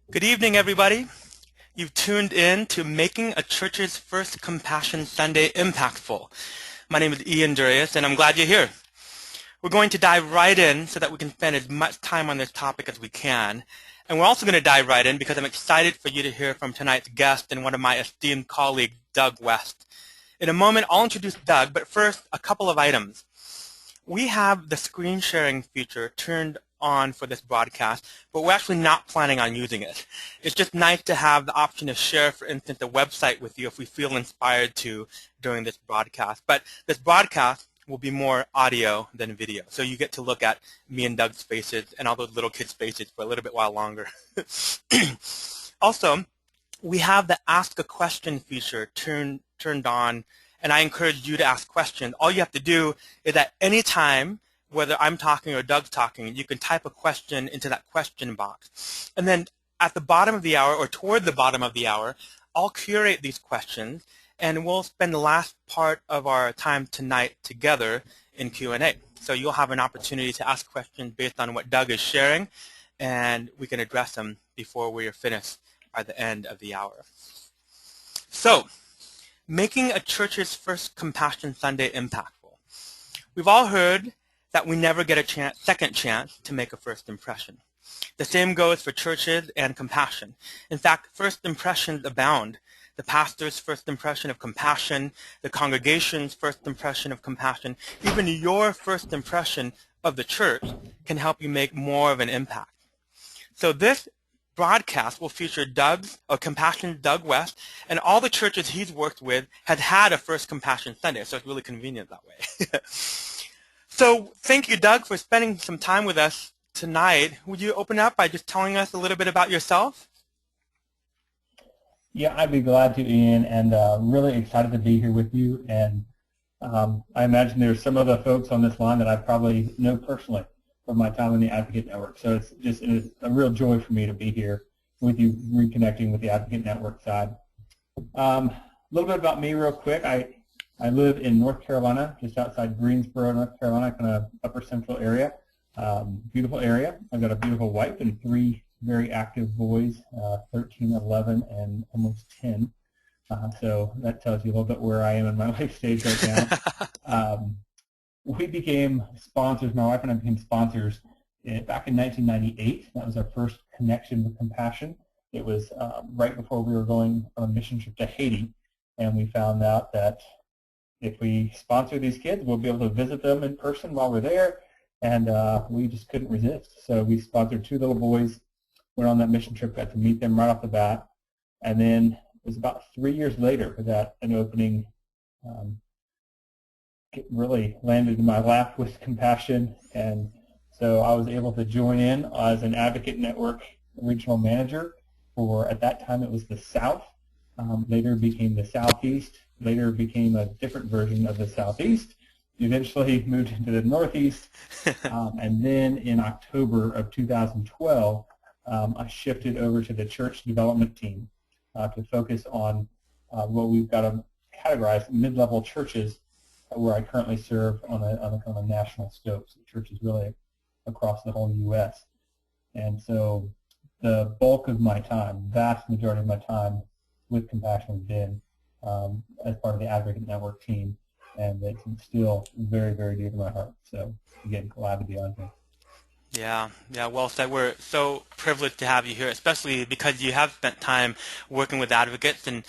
Good evening, everybody. You've tuned in to Making a Church's First Compassion Sunday Impactful. My name is Ian Durius, and I'm glad you're here. We're going to dive right in so that we can spend as much time on this topic as we can. And we're also going to dive right in because I'm excited for you to hear from tonight's guest and one of my esteemed colleagues, Doug West. In a moment, I'll introduce Doug, but first, a couple of items. We have the screen sharing feature turned on for this broadcast, but we're actually not planning on using it. It's just nice to have the option to share, for instance, a website with you if we feel inspired to during this broadcast. But this broadcast will be more audio than video, so you get to look at me and Doug's faces and all those little kids' faces for a little bit while longer. Also, we have the Ask a Question feature turned on, and I encourage you to ask questions. All you have to do is at any time, whether I'm talking or Doug's talking, you can type a question into that question box. And then at the bottom of the hour or toward the bottom of the hour, I'll curate these questions, and we'll spend the last part of our time tonight together in Q&A. So you'll have an opportunity to ask questions based on what Doug is sharing, and we can address them before we are finished by the end of the hour. So, making a church's first Compassion Sunday impactful. We've all heard that we never get a second chance to make a first impression. The same goes for churches and compassion. In fact, first impressions abound. The pastor's first impression of compassion, the congregation's first impression of compassion, even your first impression of the church can help you make more of an impact. So this broadcast will feature Compassion Doug West, and all the churches he's worked with has had a First Compassion Sunday, so it's really convenient that way. So thank you, Doug, for spending some time with us tonight. Would you open up by just telling us a little bit about yourself? Yeah, I'd be glad to, Ian, and really excited to be here with you. And I imagine there's some other folks on this line that I probably know personally from my time in the Advocate Network. So it's just a real joy for me to be here with you, reconnecting with the Advocate Network side. A little bit about me real quick. I live in North Carolina, just outside Greensboro, North Carolina, kind of upper central area. Beautiful area. I've got a beautiful wife and three very active boys, 13, 11, and almost 10. So that tells you a little bit where I am in my life stage right now. We became sponsors, my wife and I became sponsors back in 1998. That was our first connection with Compassion. It was right before we were going on a mission trip to Haiti, and we found out that if we sponsor these kids, we'll be able to visit them in person while we're there, and we just couldn't resist. So we sponsored two little boys, went on that mission trip, got to meet them right off the bat, and then it was about 3 years later that an opening really landed in my lap with Compassion, and so I was able to join in as an Advocate Network regional manager for, at that time it was the South, later became the Southeast, later became a different version of the Southeast, eventually moved into the Northeast, and then in October of 2012, I shifted over to the church development team to focus on what we've got to categorize mid-level churches where I currently serve on a kind of a national scope, so churches really across the whole U.S. And so the bulk of my time, vast majority of my time with Compassion has been as part of the Advocate Network team, and it's still very, very dear to my heart. So again, glad to be on here. Yeah, well said. We're so privileged to have you here, especially because you have spent time working with advocates and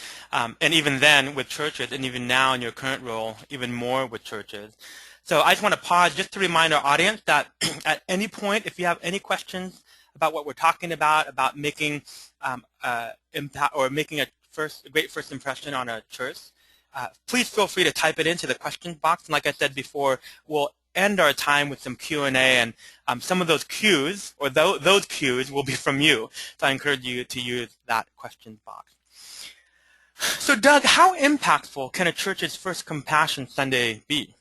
even then with churches, and even now in your current role, even more with churches. So I just want to pause just to remind our audience that at any point, if you have any questions about what we're talking about making impact or making a great first impression on a church, please feel free to type it into the questions box. And like I said before, we'll end our time with some Q&A, and some of those cues, or those cues, will be from you. So I encourage you to use that questions box. So Doug, how impactful can a church's first Compassion Sunday be?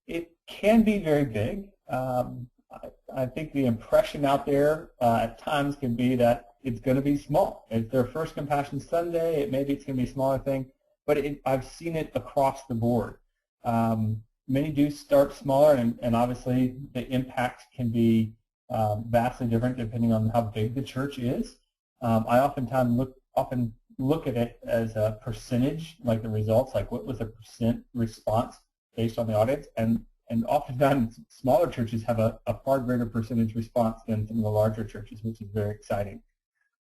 It can be very big. I think the impression out there at times can be that it's going to be small. It's their first Compassion Sunday. Maybe it's going to be a smaller thing. But I've seen it across the board. Many do start smaller, and obviously the impact can be vastly different depending on how big the church is. I often look at it as a percentage, like the results, like what was the percent response based on the audience, and oftentimes smaller churches have a far greater percentage response than some of the larger churches, which is very exciting.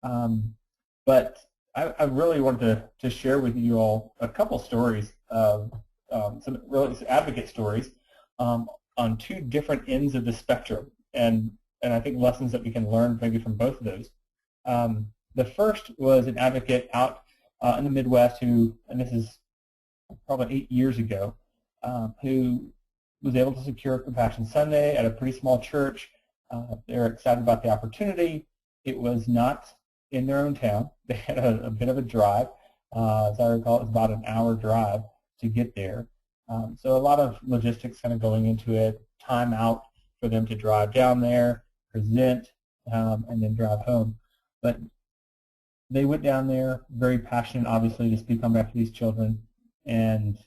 But I really wanted to share with you all a couple stories of some really advocate stories on two different ends of the spectrum, and I think lessons that we can learn maybe from both of those. The first was an advocate out in the Midwest who, and this is probably 8 years ago, who was able to secure a Compassion Sunday at a pretty small church. They were excited about the opportunity. It was not in their own town. They had a bit of a drive. As I recall, it was about an hour drive to get there. So a lot of logistics kind of going into it, time out for them to drive down there, present, and then drive home. But they went down there, very passionate, obviously, to speak on behalf of these children. And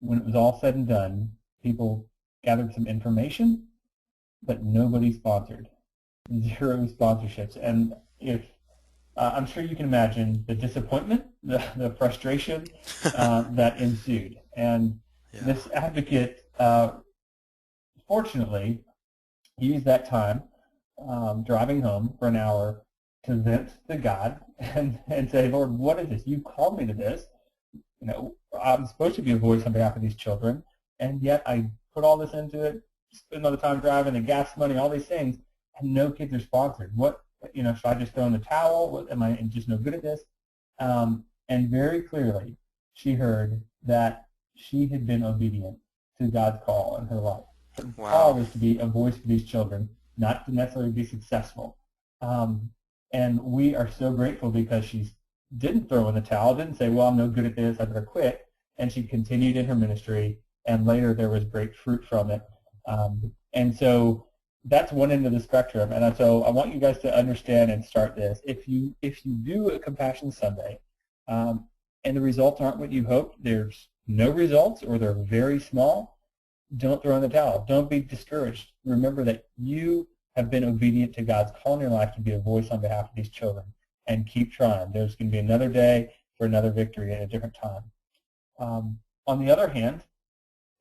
when it was all said and done, people gathered some information, but nobody sponsored. 0 sponsorships. And if I'm sure you can imagine the disappointment, the frustration that ensued. And Yeah. this advocate, fortunately, used that time driving home for an hour to vent to God and say, Lord, what is this? You called me to this. You know, I'm supposed to be a voice on behalf of these children, and yet I put all this into it, spend all the time driving, the gas money, all these things, and no kids are sponsored. What, you know, should I just throw in the towel? What, am I just no good at this? And very clearly, she heard that she had been obedient to God's call in her life. The call was to be a voice for these children, not to necessarily be successful. And we are so grateful because she didn't throw in the towel, didn't say, well, I'm no good at this, I better quit. And she continued in her ministry, and later there was great fruit from it. And so that's one end of the spectrum. And so I want you guys to understand and start this. If you do a Compassion Sunday and the results aren't what you hoped, there's no results or they're very small, don't throw in the towel. Don't be discouraged. Remember that you have been obedient to God's call in your life to be a voice on behalf of these children, and keep trying. There's going to be another day for another victory at a different time. On the other hand,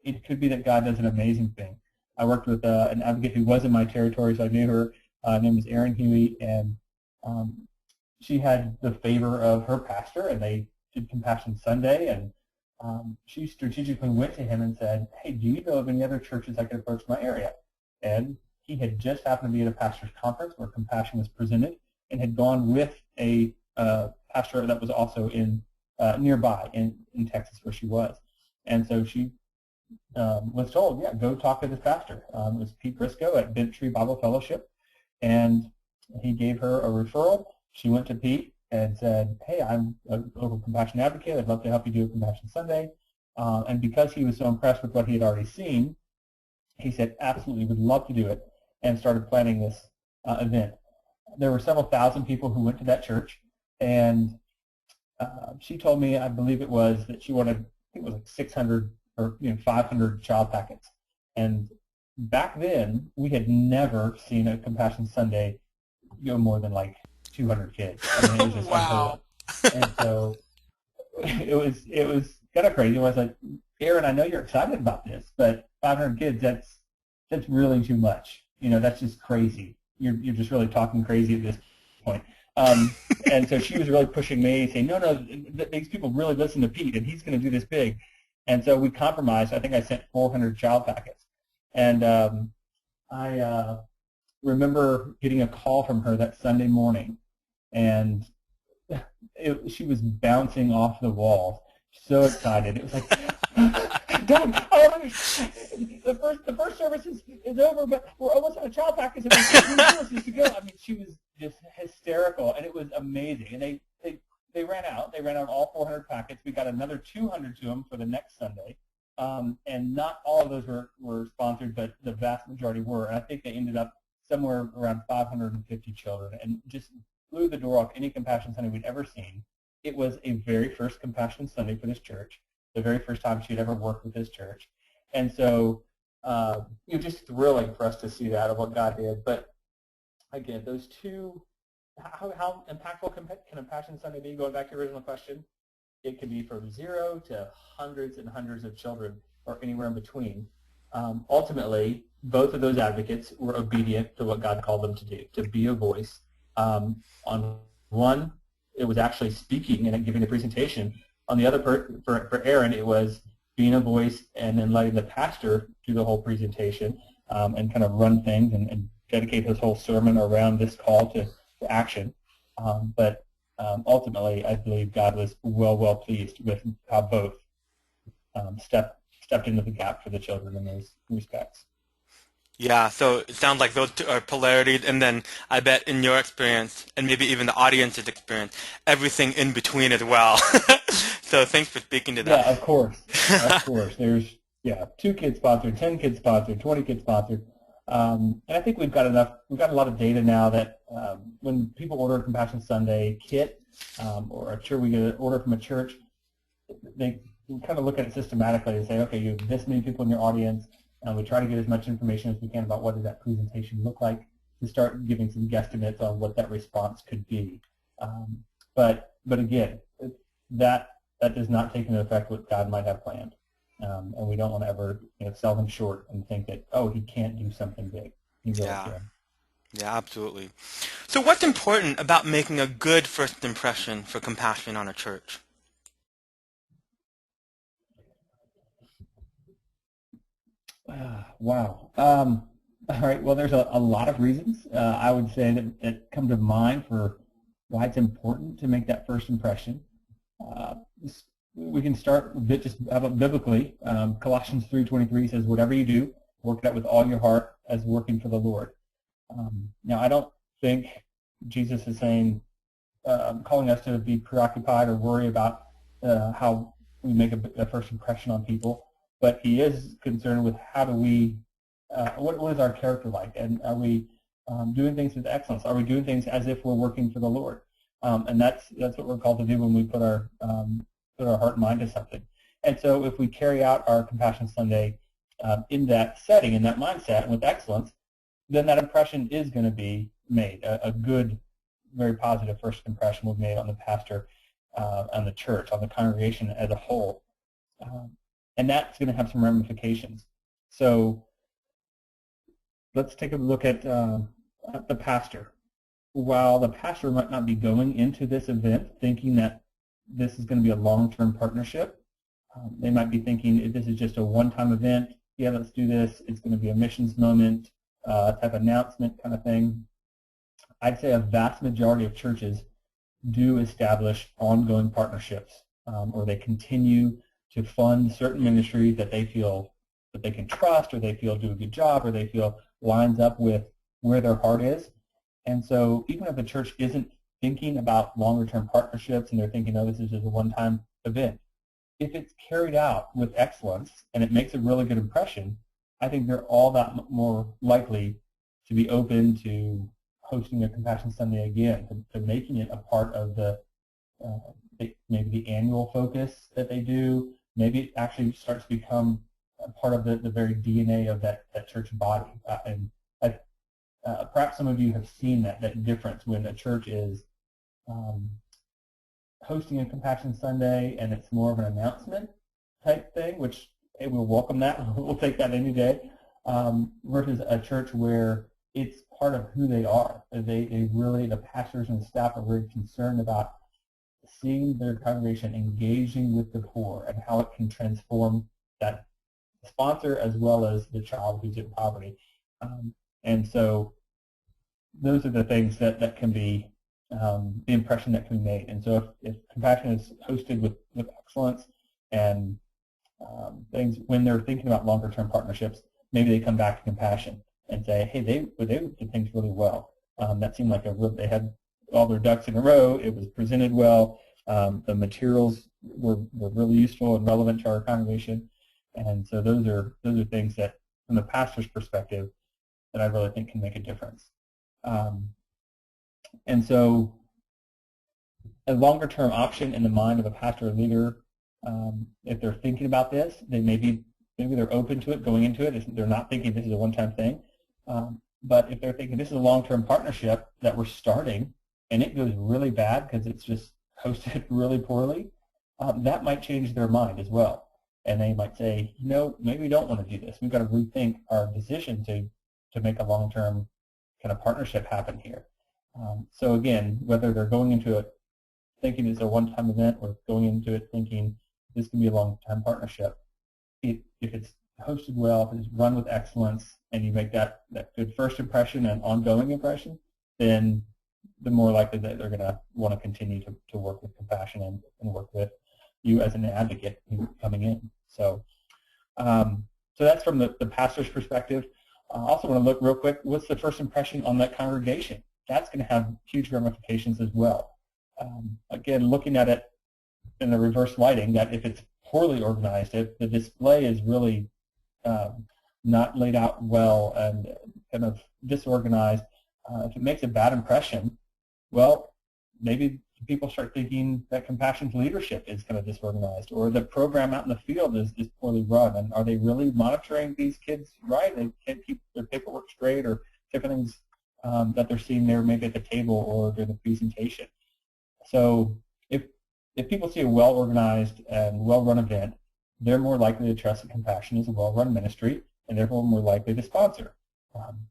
it could be that God does an amazing thing. I worked with an advocate who was in my territory, so I knew her. Her name was Erin Huey, and she had the favor of her pastor, and they did Compassion Sunday, and she strategically went to him and said, hey, do you know of any other churches I could approach my area? And he had just happened to be at a pastor's conference where Compassion was presented, and had gone with a pastor that was also in nearby in Texas where she was. And so she was told, yeah, go talk to this pastor. It was Pete Briscoe at Bent Tree Bible Fellowship, and he gave her a referral. She went to Pete and said, hey, I'm a local Compassion advocate. I'd love to help you do a Compassion Sunday. And because he was so impressed with what he had already seen, he said, absolutely, would love to do it, and started planning this event. There were several thousand people who went to that church, and she told me, I believe it was, that she wanted, I think it was like 600 or 500 child packets. And back then, we had never seen a Compassion Sunday go more than like 200 kids. I mean, it was just Wow. unheard of. And so it was kind of crazy. I was like, Aaron, I know you're excited about this, but 500 kids, that's really too much. That's just crazy. You're just really talking crazy at this point. And so she was really pushing me, saying, no, these people really listen to Pete, and he's going to do this big. And so we compromised. I think I sent 400 child packets. And I remember getting a call from her that Sunday morning, and she was bouncing off the walls, so excited. It was like, Doug, the first service is over, but we're almost out of child packets, and we're 2 services to go. I mean, she was just hysterical, and it was amazing. And they ran out. They ran out all 400 packets. We got another 200 to them for the next Sunday. And not all of those were sponsored, but the vast majority were. And I think they ended up somewhere around 550 children, and just blew the door off any Compassion Sunday we'd ever seen. It was a very first Compassion Sunday for this church, the very first time she'd ever worked with this church. And so just thrilling for us to see that of what God did. But again, those two, how impactful can a Passion Sunday be? Going back to your original question, it can be from 0 to hundreds and hundreds of children, or anywhere in between. Ultimately, both of those advocates were obedient to what God called them to do, to be a voice. On one, it was actually speaking and giving the presentation. On the other, for Aaron, it was being a voice and then letting the pastor do the whole presentation and kind of run things and dedicate his whole sermon around this call to action. But ultimately, I believe God was well pleased with how both stepped into the gap for the children in those respects. Yeah, so it sounds like those two are polarities, and then I bet in your experience, and maybe even the audience's experience, everything in between as well. So thanks for speaking to that. Yeah, of course. Of course. There's, 2 kids sponsored, 10 kids sponsored, 20 kids sponsored. And I think we've got a lot of data now that when people order a Compassion Sunday kit or we get an order from a church, they kind of look at it systematically and say, okay, you have this many people in your audience, and we try to get as much information as we can about what does that presentation look like to start giving some guesstimates on what that response could be. But again, that does not take into effect what God might have planned. And we don't want to ever sell him short and think that, oh, he can't do something big. He really can. Yeah, absolutely. So what's important about making a good first impression for Compassion on a church? Wow. All right. Well, there's a lot of reasons I would say that come to mind for why it's important to make that first impression. We can start just biblically. Colossians 3:23 says, "Whatever you do, work it out with all your heart as working for the Lord." Now, I don't think Jesus is saying, calling us to be preoccupied or worry about how we make a first impression on people. But he is concerned with how do we, what is our character like, and are we doing things with excellence? Are we doing things as if we're working for the Lord? And that's what we're called to do when we put our heart and mind to something. And so if we carry out our Compassion Sunday in that setting, in that mindset, with excellence, then that impression is going to be made. A good, very positive first impression will be made on the pastor, on the church, on the congregation as a whole. And that's going to have some ramifications. So let's take a look at the pastor. While the pastor might not be going into this event thinking that this is going to be a long-term partnership, they might be thinking if this is just a one-time event, yeah, let's do this, it's going to be a missions moment, type announcement kind of thing. I'd say a vast majority of churches do establish ongoing partnerships, or they continue to fund certain ministries that they feel that they can trust, or they feel do a good job, or they feel lines up with where their heart is. And so even if the church isn't thinking about longer-term partnerships and they're thinking, oh, this is just a one-time event, if it's carried out with excellence and it makes a really good impression, I think they're all that more likely to be open to hosting a Compassion Sunday again, to making it a part of the maybe the annual focus that they do. Maybe it actually starts to become a part of the very DNA of that church body. Perhaps some of you have seen that difference when a church is hosting a Compassion Sunday and it's more of an announcement type thing, which, hey, we'll welcome that. We'll take that any day, versus a church where it's part of who they are. They really, the pastors and staff are very concerned about seeing their congregation engaging with the poor and how it can transform that sponsor as well as the child who's in poverty. And so those are the things that can be the impression that can be made. And so if Compassion is hosted with excellence and things, when they're thinking about longer term partnerships, maybe they come back to Compassion and say, hey, they did things really well. That seemed like they had all their ducks in a row. It was presented well. The materials were really useful and relevant to our congregation. And so those are things that, from the pastor's perspective, that I really think can make a difference. And so a longer-term option in the mind of a pastor or leader, if they're thinking about this, they maybe maybe they're open to it going into it. They're not thinking this is a one-time thing. But if they're thinking this is a long-term partnership that we're starting and it goes really bad because it's just hosted really poorly, that might change their mind as well. And they might say, maybe we don't want to do this. We've got to rethink our decision to make a long-term kind of partnership happen here. So again, whether they're going into it thinking it's a one-time event or going into it thinking this can be a long-time partnership, if it's hosted well, if it's run with excellence, and you make that good first impression and ongoing impression, then the more likely that they're going to want to continue to work with Compassion and work with you as an advocate coming in. So so that's from the pastor's perspective. I also want to look real quick, what's the first impression on that congregation? That's going to have huge ramifications as well. Again, looking at it in the reverse lighting, that if it's poorly organized, if the display is really not laid out well and kind of disorganized, if it makes a bad impression, well, maybe people start thinking that Compassion's leadership is kind of disorganized, or the program out in the field is poorly run, and are they really monitoring these kids right? They can't keep their paperwork straight, or different things that they're seeing there maybe at the table or during the presentation. So if people see a well-organized and well-run event, they're more likely to trust that Compassion is a well-run ministry, and therefore more likely to sponsor. I'm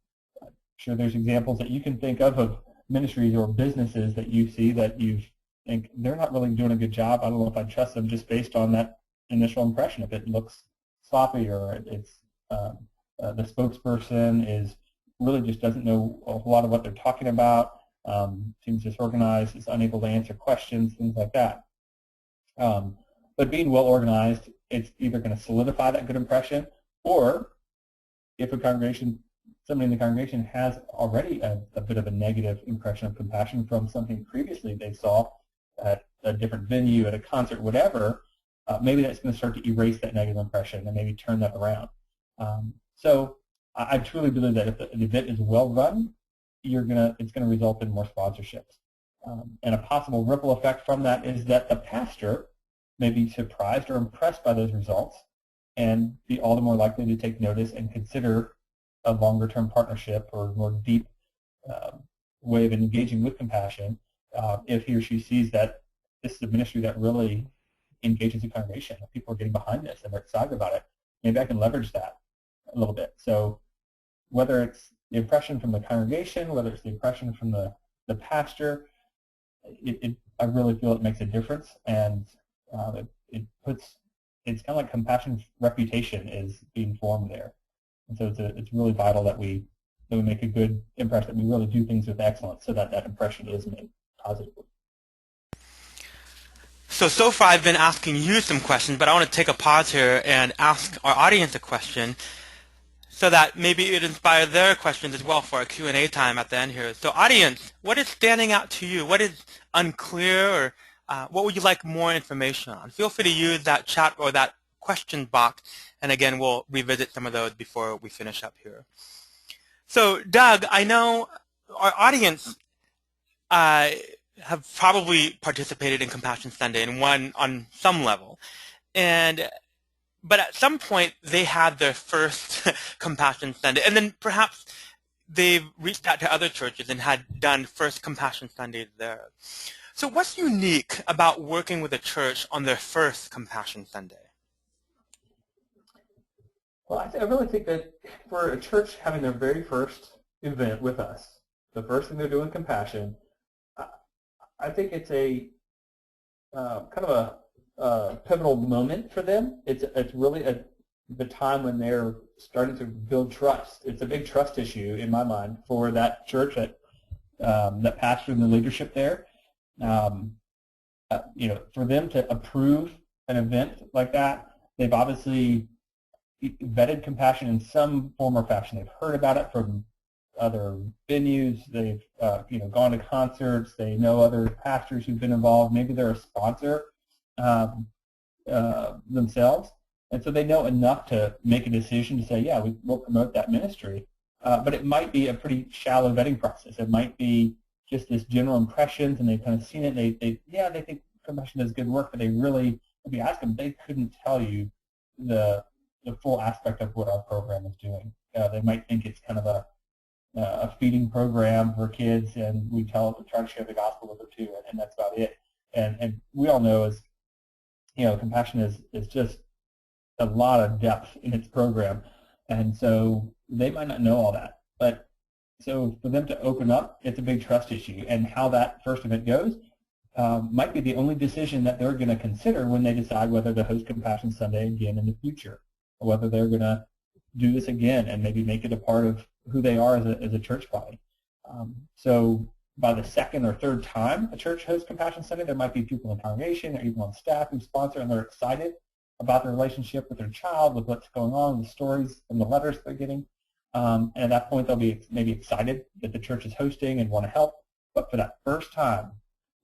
sure there's examples that you can think of ministries or businesses that you see that you think they're not really doing a good job. I don't know if I trust them just based on that initial impression. If it looks sloppy, or it's the spokesperson is really just doesn't know a lot of what they're talking about, seems disorganized, is unable to answer questions, things like that. But being well organized, it's either going to solidify that good impression, or if somebody in the congregation has already a bit of a negative impression of Compassion from something previously they saw at a different venue, at a concert, whatever, maybe that's going to start to erase that negative impression and maybe turn that around. So I truly believe that if the event is well run, it's going to result in more sponsorships. And a possible ripple effect from that is that the pastor may be surprised or impressed by those results and be all the more likely to take notice and consider a longer-term partnership or more deep way of engaging with Compassion if he or she sees that this is a ministry that really engages the congregation. People are getting behind this and they're excited about it. Maybe I can leverage that a little bit. So whether it's the impression from the congregation, whether it's the impression from the pastor, I really feel it makes a difference, and it's kind of like Compassion's reputation is being formed there. And so it's really vital that we make a good impression, that we really do things with excellence so that that impression is made positively. So far I've been asking you some questions, but I want to take a pause here and ask our audience a question so that maybe it inspires their questions as well for our Q&A time at the end here. So audience, what is standing out to you? What is unclear, or what would you like more information on? Feel free to use that chat or that question box, and again, we'll revisit some of those before we finish up here. So Doug, I know our audience have probably participated in Compassion Sunday on some level, but at some point they had their first Compassion Sunday, and then perhaps they've reached out to other churches and had done first Compassion Sundays there. So what's unique about working with a church on their first Compassion Sunday? Well, I really think that for a church having their very first event with us, the first thing they're doing Compassion, I think it's a kind of a pivotal moment for them. It's really the time when they're starting to build trust. It's a big trust issue in my mind for that church, that pastor and the leadership there. For them to approve an event like that, they've obviously vetted Compassion in some form or fashion. They've heard about it from other venues. They've gone to concerts. They know other pastors who've been involved. Maybe they're a sponsor themselves, and so they know enough to make a decision to say, yeah, we'll promote that ministry. But it might be a pretty shallow vetting process. It might be just this general impressions, and they've kind of seen it. And they think Compassion does good work, but they really, if you ask them, they couldn't tell you the the full aspect of what our program is doing. They might think it's kind of a feeding program for kids, and we try to share the gospel with them too, and that's about it. And we all know, as compassion is just a lot of depth in its program, and so they might not know all that. But so for them to open up, it's a big trust issue, and how that first event goes might be the only decision that they're going to consider when they decide whether to host Compassion Sunday again in the future, or whether they're going to do this again and maybe make it a part of who they are as a church body. So by the second or third time a church hosts Compassion Sunday, there might be people in the congregation or even on staff who sponsor, and they're excited about their relationship with their child, with what's going on, the stories and the letters they're getting. And at that point, they'll be maybe excited that the church is hosting and want to help. But for that first time,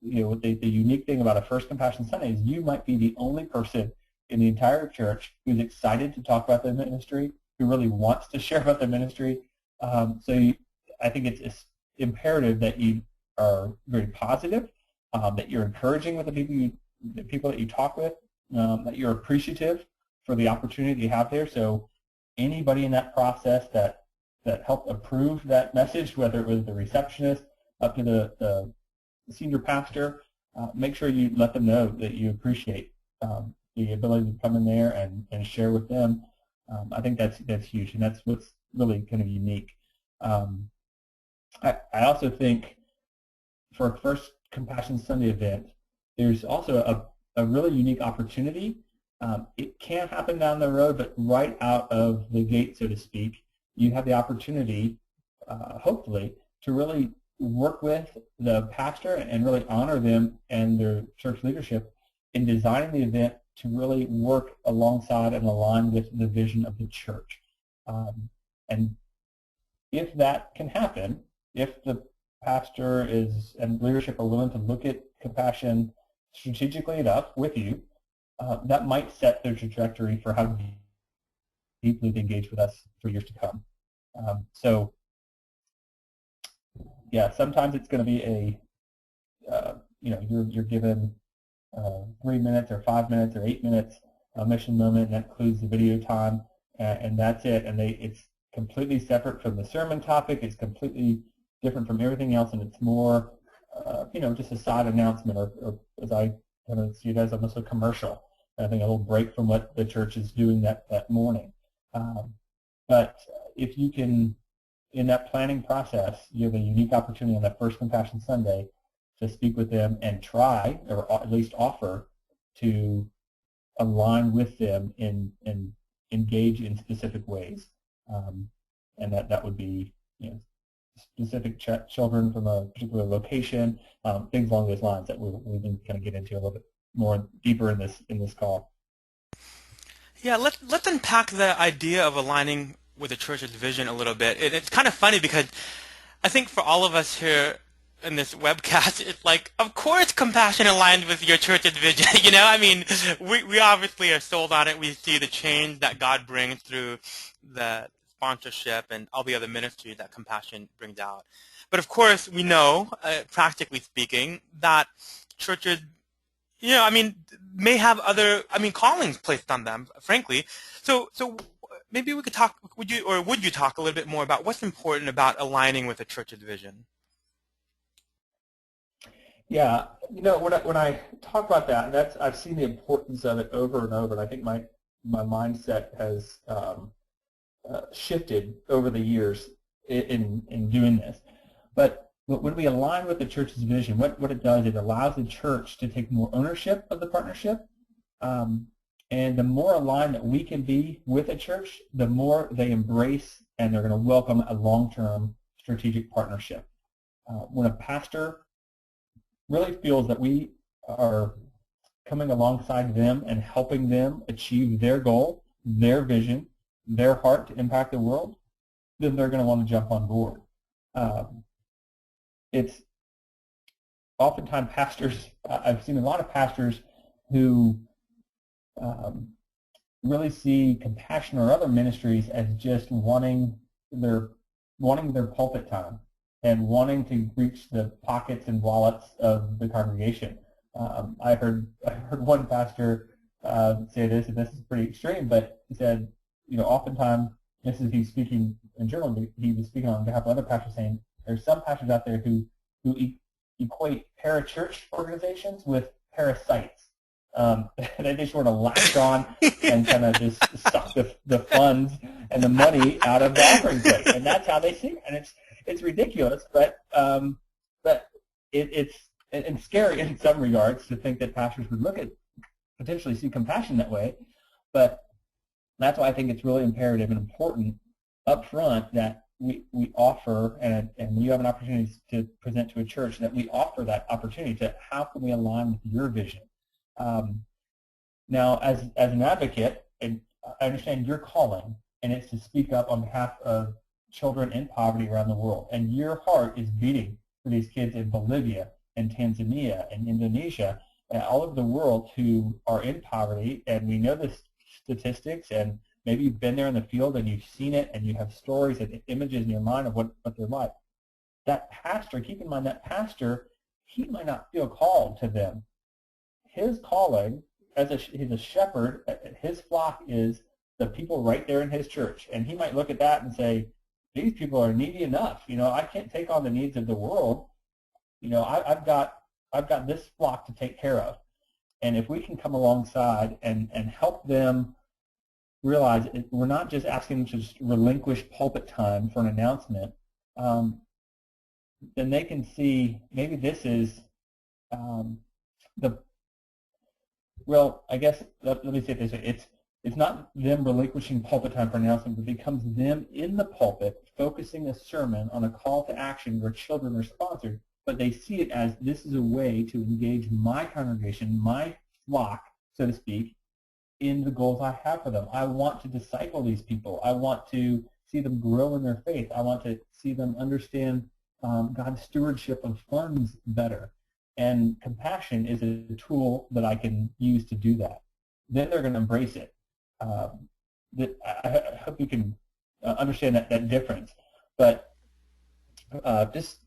the unique thing about a first Compassion Sunday is you might be the only person in the entire church who's excited to talk about their ministry, who really wants to share about their ministry. I think it's imperative that you are very positive, that you're encouraging with the people that you talk with, that you're appreciative for the opportunity you have there. So anybody in that process that helped approve that message, whether it was the receptionist up to the senior pastor, make sure you let them know that you appreciate the ability to come in there and share with them. I think that's huge, and that's what's really kind of unique. I also think for a first Compassion Sunday event, there's also a really unique opportunity. It can happen down the road, but right out of the gate, so to speak, you have the opportunity, hopefully, to really work with the pastor and really honor them and their church leadership in designing the event to really work alongside and align with the vision of the church. And if that can happen, if the pastor and leadership are willing to look at compassion strategically enough with you, that might set their trajectory for how deeply they engage with us for years to come. Yeah, sometimes it's going to be you're given 3 minutes or 5 minutes or 8 minutes mission moment, and that includes the video time, and that's it. And it's completely separate from the sermon topic. It's completely different from everything else, and it's more, just a side announcement, or as I kind of see it as almost a commercial. I think a little break from what the church is doing that morning. But if you can, in that planning process, you have a unique opportunity on that first Compassion Sunday to speak with them and try, or at least offer, to align with them and engage in specific ways. And that would be specific children from a particular location, things along those lines that we can kind of get into a little bit more deeper in this call. Yeah, let's unpack the idea of aligning with the church's vision a little bit. It's kind of funny because I think for all of us here in this webcast, it's like, of course compassion aligned with your church's vision. I mean, we obviously are sold on it. We see the change that God brings through the sponsorship and all the other ministries that compassion brings out. But of course, we know, practically speaking, that churches, may have other, callings placed on them, frankly. So maybe we could talk, would you talk a little bit more about what's important about aligning with a church's vision? Yeah, when I talk about that, I've seen the importance of it over and over, and I think my mindset has shifted over the years in doing this. But when we align with the church's vision, what it does, it allows the church to take more ownership of the partnership. And the more aligned that we can be with a church, the more they embrace and they're going to welcome a long-term strategic partnership. When a pastor really feels that we are coming alongside them and helping them achieve their goal, their vision, their heart to impact the world, then they're going to want to jump on board. It's oftentimes pastors, I've seen a lot of pastors who really see compassion or other ministries as just wanting their pulpit time and wanting to reach the pockets and wallets of the congregation. I heard one pastor say this, and this is pretty extreme, but he said, oftentimes, this is he's speaking in general, but he was speaking on behalf of other pastors, saying there's some pastors out there who equate parachurch organizations with parasites. They just sort of latch on and kind of just suck the funds and the money out of the offering plate, and that's how they see it. And it's ridiculous, but it's scary in some regards to think that pastors would look at potentially see compassion that way. But that's why I think it's really imperative and important up front that we offer, and when you have an opportunity to present to a church, that we offer that opportunity to how can we align with your vision. Now, as an advocate, and I understand your calling, and it's to speak up on behalf of children in poverty around the world. And your heart is beating for these kids in Bolivia and Tanzania and Indonesia and all over the world who are in poverty. And we know the statistics, and maybe you've been there in the field and you've seen it, and you have stories and images in your mind of what they're like. That pastor, keep in mind, that pastor, he might not feel called to them. His calling, he's a shepherd, his flock is the people right there in his church. And he might look at that and say, these people are needy enough. I can't take on the needs of the world. I've got this flock to take care of. And if we can come alongside and help them realize we're not just asking them to just relinquish pulpit time for an announcement, then they can see maybe this is I guess let me say it this way. It's not them relinquishing pulpit time for an announcement, but it becomes them in the pulpit focusing a sermon on a call to action where children are sponsored, but they see it as this is a way to engage my congregation, my flock, so to speak, in the goals I have for them. I want to disciple these people. I want to see them grow in their faith. I want to see them understand God's stewardship of funds better. And compassion is a tool that I can use to do that. Then they're going to embrace it. I hope you can understand that difference. But just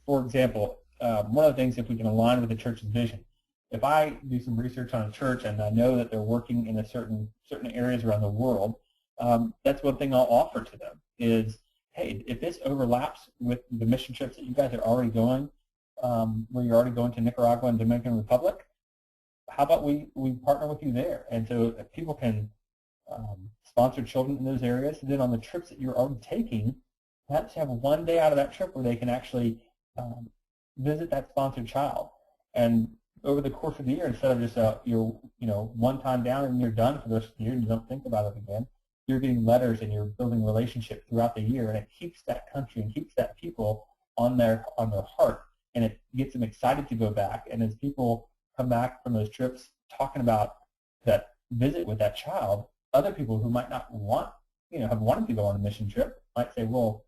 for example, one of the things, if we can align with the church's vision, if I do some research on a church and I know that they're working in certain areas around the world, that's one thing I'll offer to them is, hey, if this overlaps with the mission trips that you guys are already going, where you're already going to Nicaragua and Dominican Republic, how about we partner with you there? And so if people can sponsor children in those areas, and then on the trips that you're already taking, perhaps have one day out of that trip where they can actually visit that sponsored child. And over the course of the year, instead of just one time down and you're done for the rest of the year and you don't think about it again, you're getting letters and you're building relationships throughout the year, and it keeps that country and keeps that people on their heart, and it gets them excited to go back. And as people come back from those trips talking about that visit with that child, other people who might not want, have wanted to go on a mission trip might say, well,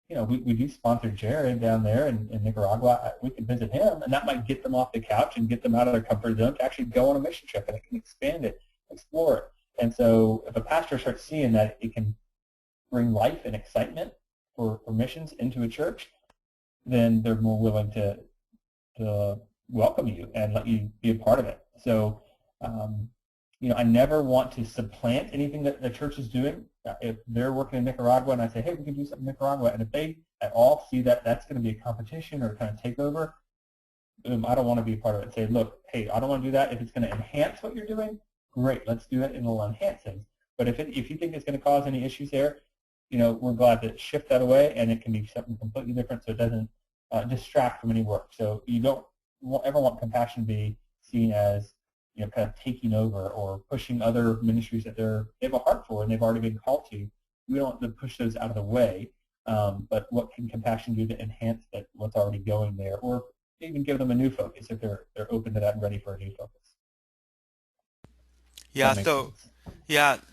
we do sponsor Jared down there in Nicaragua. We can visit him, and that might get them off the couch and get them out of their comfort zone to actually go on a mission trip, and it can expand it, explore it. And so if a pastor starts seeing that it can bring life and excitement for missions into a church, then they're more willing to welcome you and let you be a part of it. So, I never want to supplant anything that the church is doing. If they're working in Nicaragua and I say, hey, we can do something in Nicaragua, and if they at all see that that's going to be a competition or kind of takeover, I don't want to be a part of it. Say, look, hey, I don't want to do that. If it's going to enhance what you're doing, great, let's do it, and it'll enhance things. But if you think it's going to cause any issues there, we're glad to shift that away, and it can be something completely different so it doesn't distract from any work. So you don't ever want compassion to be seen as kind of taking over or pushing other ministries that they have a heart for and they've already been called to. We don't want to push those out of the way, but what can compassion do to enhance what's already going there, or even give them a new focus if they're open to that and ready for a new focus. Yeah,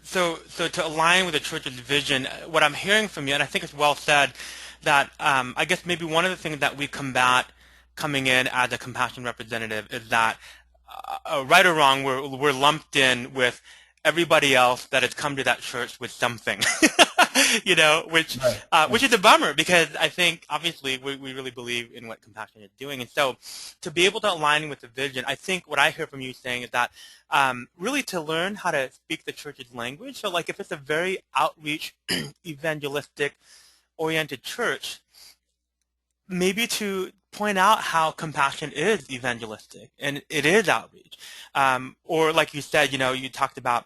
so to align with the church's vision, what I'm hearing from you, and I think it's well said, that I guess maybe one of the things that we combat coming in as a compassion representative is that, right or wrong, we're lumped in with everybody else that has come to that church with something. you know, which Right. which is a bummer because I think obviously we really believe in what compassion is doing, and so to be able to align with the vision, I think what I hear from you saying is that really to learn how to speak the church's language. So like if it's a very outreach, evangelistic oriented church, maybe to point out how compassion is evangelistic and it is outreach. Or like you said, you know, you talked about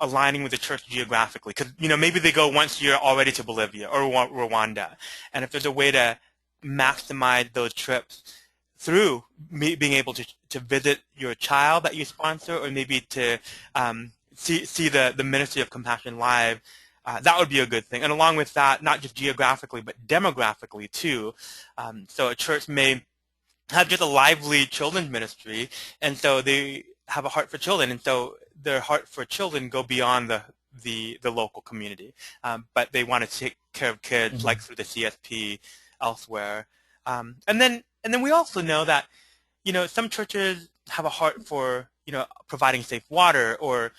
aligning with the church geographically because, you know, maybe they go once a year already to Bolivia or Rwanda. And if there's a way to maximize those trips through being able to visit your child that you sponsor or maybe to see the Ministry of Compassion live, that would be a good thing. And along with that, not just geographically, but demographically too. So a church may have just a lively children's ministry, and so they have a heart for children, and so their heart for children go beyond the local community. But they want to take care of kids like through the CSP elsewhere. And then we also know that, you know, some churches have a heart for, you know, providing safe water or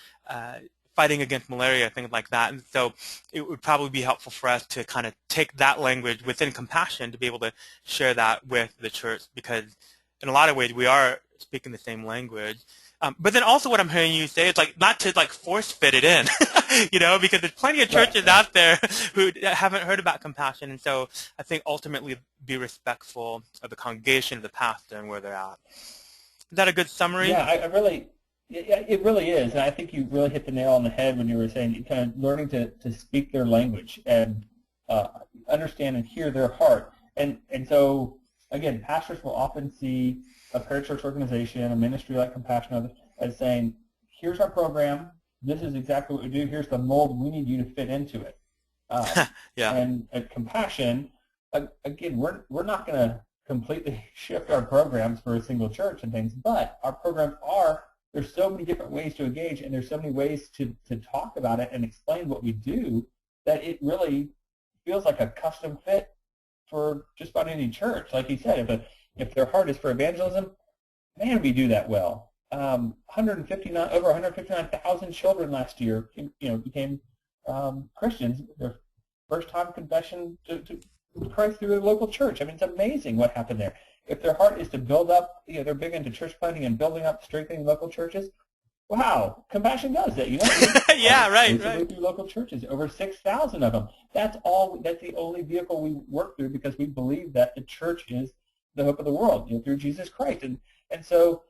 fighting against malaria, things like that. And so it would probably be helpful for us to kind of take that language within compassion to be able to share that with the church because in a lot of ways we are speaking the same language. But then also what I'm hearing you say is like not to like force fit it in, you know, because there's plenty of churches out there who haven't heard about compassion. And so I think ultimately be respectful of the congregation, of the pastor, and where they're at. Is that a good summary? Yeah, it really is. And I think you really hit the nail on the head when you were saying kind of learning to speak their language and understand and hear their heart. And so, again, pastors will often see a parachurch organization, a ministry like Compassion, as saying, here's our program, this is exactly what we do, here's the mold, we need you to fit into it. Yeah. And at Compassion, again, we're not going to completely shift our programs for a single church and things, but our programs there's so many different ways to engage and there's so many ways to talk about it and explain what we do that it really feels like a custom fit for just about any church. Like you said, if their heart is for evangelism, man, we do that well. Over 159,000 children last year, became Christians. Their first-time confession to Christ through their local church. I mean, it's amazing what happened there. If their heart is to build up, they're big into church planting and building up, strengthening local churches. Wow, Compassion does that. Yeah, right. Through local churches, over 6,000 of them. That's the only vehicle we work through because we believe that the church is the hope of the world, through Jesus Christ. And so,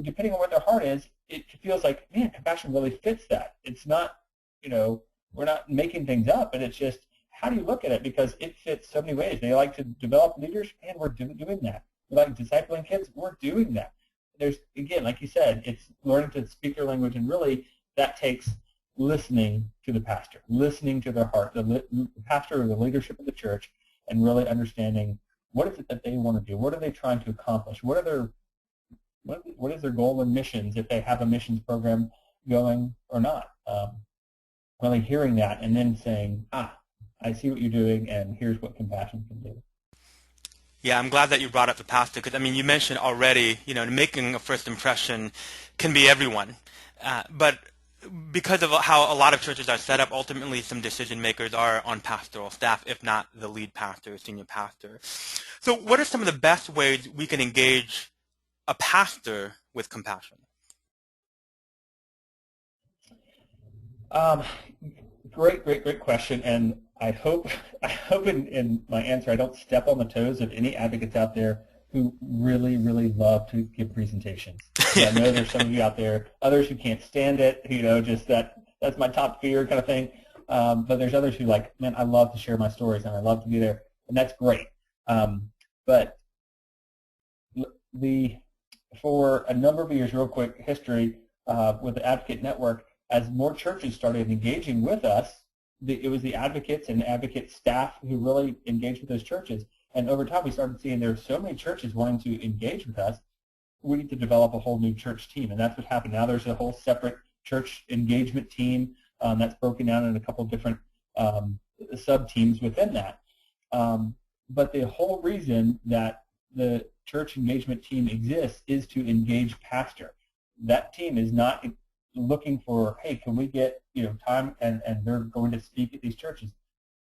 depending on what their heart is, it feels like, man, Compassion really fits that. It's not, we're not making things up, but it's just, how do you look at it? Because it fits so many ways. They like to develop leaders, and we're doing that. We like discipling kids, we're doing that. There's, again, like you said, it's learning to speak their language, and really that takes listening to the pastor, listening to their heart, the pastor or the leadership of the church, and really understanding what is it that they want to do? What are they trying to accomplish? What is their goal and missions if they have a missions program going or not? Really hearing that and then saying, I see what you're doing, and here's what Compassion can do. Yeah, I'm glad that you brought up the pastor because, I mean, you mentioned already, making a first impression can be everyone. But because of how a lot of churches are set up, ultimately some decision makers are on pastoral staff, if not the lead pastor or senior pastor. So what are some of the best ways we can engage a pastor with compassion? Great question, and I hope in my answer I don't step on the toes of any advocates out there who really, really love to give presentations. I know there's some of you out there, others who can't stand it, just that's my top fear kind of thing. But there's others who like, man, I love to share my stories and I love to be there, and that's great. But for a number of years, real quick history with the Advocate Network, as more churches started engaging with us, it was the advocates and advocate staff who really engaged with those churches. And over time, we started seeing there are so many churches wanting to engage with us, we need to develop a whole new church team. And that's what happened. Now there's a whole separate church engagement team that's broken down in a couple different sub-teams within that. But the whole reason that the church engagement team exists is to engage pastor. That team is not looking for, hey, can we get time and they're going to speak at these churches.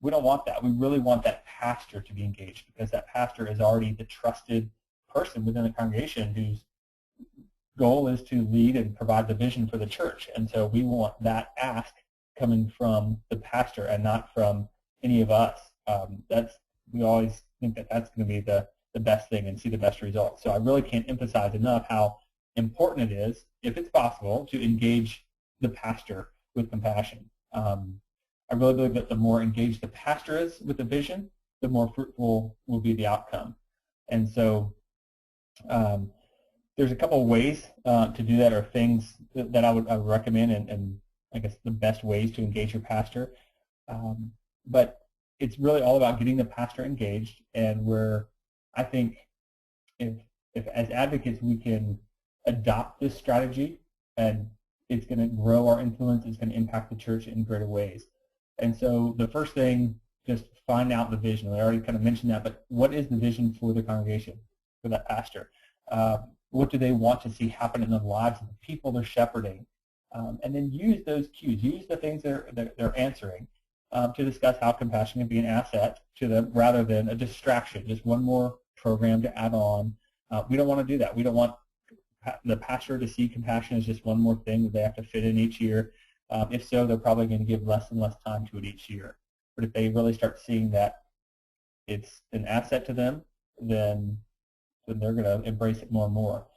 we don't want that. We really want that pastor to be engaged, because that pastor is already the trusted person within the congregation whose goal is to lead and provide the vision for the church. And so we want that ask coming from the pastor and not from any of us. We always think that that's going to be the best thing and see the best results. So I really can't emphasize enough how important it is, if it's possible, to engage the pastor with compassion. I really believe that the more engaged the pastor is with the vision, the more fruitful will be the outcome. And so there's a couple of ways to do that, or things that I would recommend, and I guess the best ways to engage your pastor. But it's really all about getting the pastor engaged, and where I think if as advocates we can adopt this strategy, and it's going to grow our influence, it's going to impact the church in greater ways. And so the first thing, just find out the vision. I already kind of mentioned that, but what is the vision for the congregation, for that pastor? What do they want to see happen in the lives of the people they're shepherding? And then use those cues, use the things they're answering to discuss how compassion can be an asset to them rather than a distraction, just one more program to add on. We don't want to do that. We don't want the pastor to see compassion as just one more thing that they have to fit in each year. If so, they're probably going to give less and less time to it each year. But if they really start seeing that it's an asset to them, then they're going to embrace it more and more.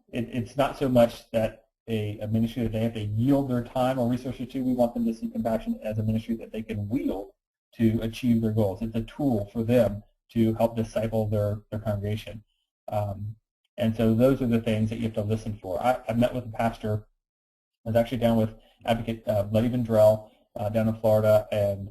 It's not so much that a ministry that they have to yield their time or resources to. We want them to see compassion as a ministry that they can wield to achieve their goals. It's a tool for them to help disciple their congregation. And so those are the things that you have to listen for. I met with a pastor. I was actually down with Advocate Letty Vendrell down in Florida, and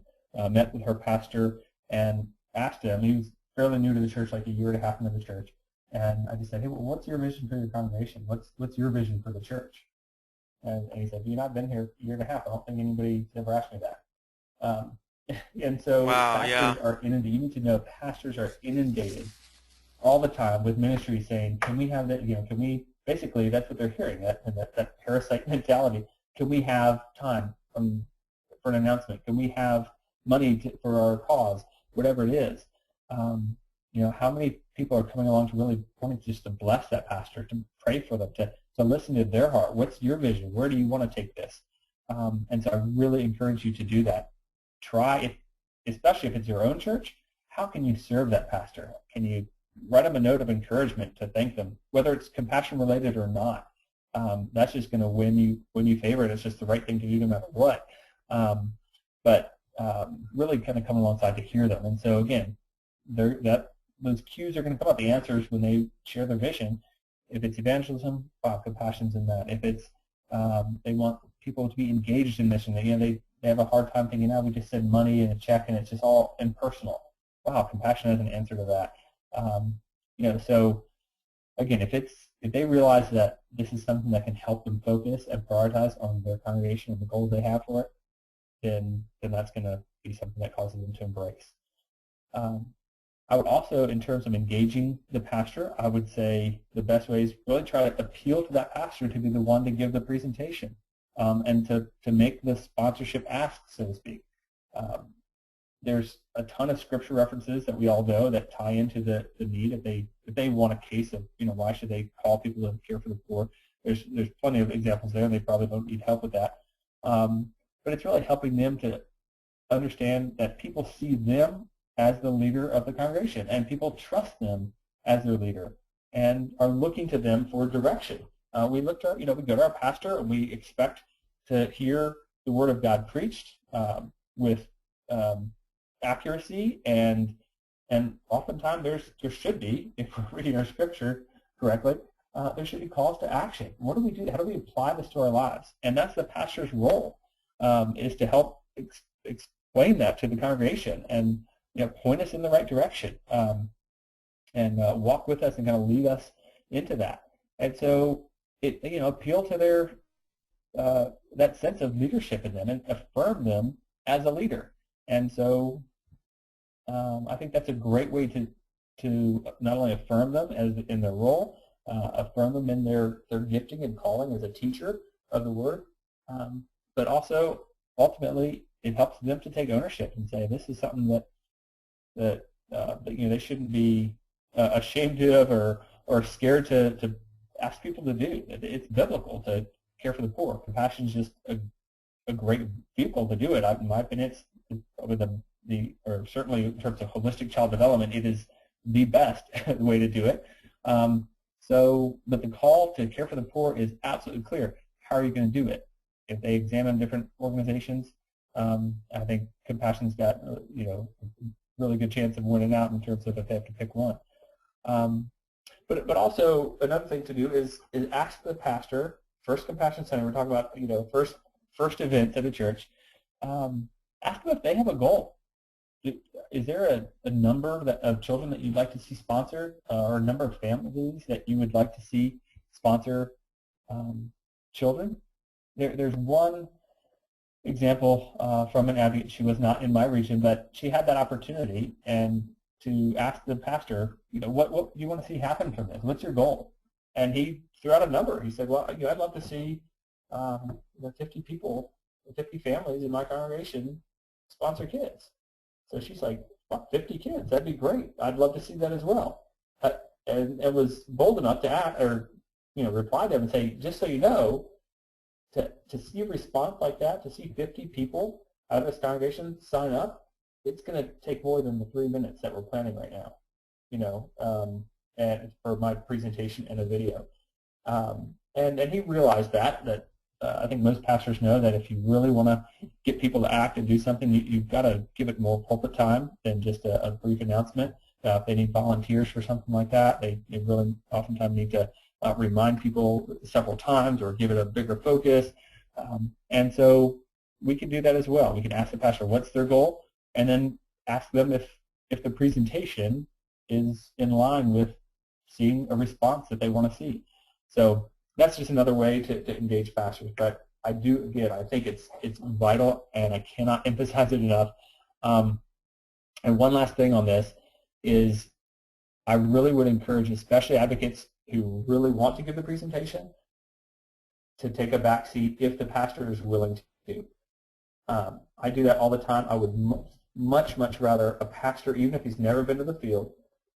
met with her pastor and asked him. He was fairly new to the church, like a year and a half into the church. And I just said, hey, well, what's your vision for your congregation? What's your vision for the church? And he said, you know, I've been here a year and a half. I don't think anybody's ever asked me that. And so Wow, yeah. pastors are inundated. You need to know pastors are inundated all the time with ministries saying, can we have that, you know, can we, basically that's what they're hearing, that parasite mentality. Can we have time for an announcement? Can we have money for our cause? Whatever it is. You know, how many people are coming along to really wanting just to bless that pastor, to pray for them, to listen to their heart? What's your vision? Where do you want to take this? And so I really encourage you to do that. Try, especially if it's your own church, how can you serve that pastor? Can you write them a note of encouragement to thank them, whether it's compassion related or not? That's just going to win you favor. It's just the right thing to do no matter what. But really kind of come alongside to hear them. And so again, those cues are going to come up, the answers when they share their vision. If it's evangelism, wow, compassion's in that. If it's they want people to be engaged in mission, they have a hard time thinking, we just send money and a check and it's just all impersonal. Wow, compassion is an answer to that. You know, so again, if they realize that this is something that can help them focus and prioritize on their congregation and the goals they have for it, then that's going to be something that causes them to embrace. I would also, in terms of engaging the pastor, I would say the best way is really try to appeal to that pastor to be the one to give the presentation and to make the sponsorship ask, so to speak. There's a ton of scripture references that we all know that tie into the need. If they want a case of, you know, why should they call people to care for the poor, there's plenty of examples there, and they probably don't need help with that. But it's really helping them to understand that people see them as the leader of the congregation, and people trust them as their leader and are looking to them for direction. We go to our pastor and we expect to hear the Word of God preached with accuracy, and oftentimes there should be, if we're reading our scripture correctly, there should be calls to action. What do we do? How do we apply this to our lives? And that's the pastor's role, is to help explain that to the congregation and point us in the right direction, and walk with us and kind of lead us into that. And so appeal to their that sense of leadership in them and affirm them as a leader. And so I think that's a great way to not only affirm them as in their role, affirm them in their gifting and calling as a teacher of the Word, but also ultimately it helps them to take ownership and say this is something that they shouldn't be ashamed of or scared to ask people to do. It's biblical to care for the poor. Compassion is just a great vehicle to do it. In my opinion, it's probably or certainly in terms of holistic child development, it is the best way to do it. But the call to care for the poor is absolutely clear. How are you going to do it? If they examine different organizations, I think Compassion's got really good chance of winning out in terms of if they have to pick one. But also another thing to do is ask the pastor. First Compassion Center, we're talking about first event at the church. Ask them if they have a goal. Is there a number of children that you'd like to see sponsored, or a number of families that you would like to see sponsor children? There's one example from an advocate. She was not in my region, but she had that opportunity and to ask the pastor, what do you want to see happen from this? What's your goal? And he threw out a number. He said, well, I'd love to see 50 people, 50 families in my congregation sponsor kids. So she's like, 50 kids, that'd be great. I'd love to see that as well. And it was bold enough to ask, reply to them and say, just so you know, to see a response like that, to see 50 people out of this congregation sign up, it's going to take more than the 3 minutes that we're planning right now, and for my presentation and a video. And he realized that I think most pastors know that if you really want to get people to act and do something, you've got to give it more pulpit time than just a brief announcement. If they need volunteers for something like that, they really oftentimes need to remind people several times or give it a bigger focus. And so we can do that as well. We can ask the pastor what's their goal, and then ask them if the presentation is in line with seeing a response that they want to see. So that's just another way to engage pastors. But I think it's vital, and I cannot emphasize it enough. And one last thing on this is I really would encourage, especially advocates who really want to give the presentation, to take a back seat if the pastor is willing to. I do that all the time. I would much rather a pastor, even if he's never been to the field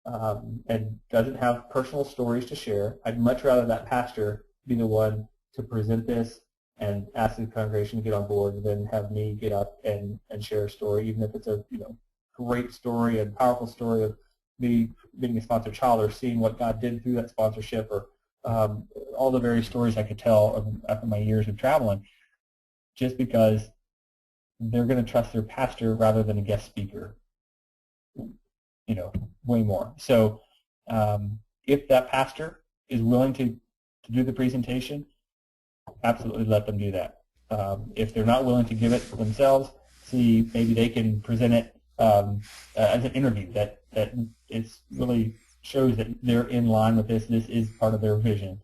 and doesn't have personal stories to share, I'd much rather that pastor be the one to present this and ask the congregation to get on board than have me get up and share a story, even if it's a great story and powerful story of me being a sponsored child or seeing what God did through that sponsorship, or all the various stories I could tell after my years of traveling, just because they're going to trust their pastor rather than a guest speaker, way more. So if that pastor is willing to do the presentation, absolutely let them do that. If they're not willing to give it themselves, see, maybe they can present it as an interview that really shows that they're in line with this. This is part of their vision,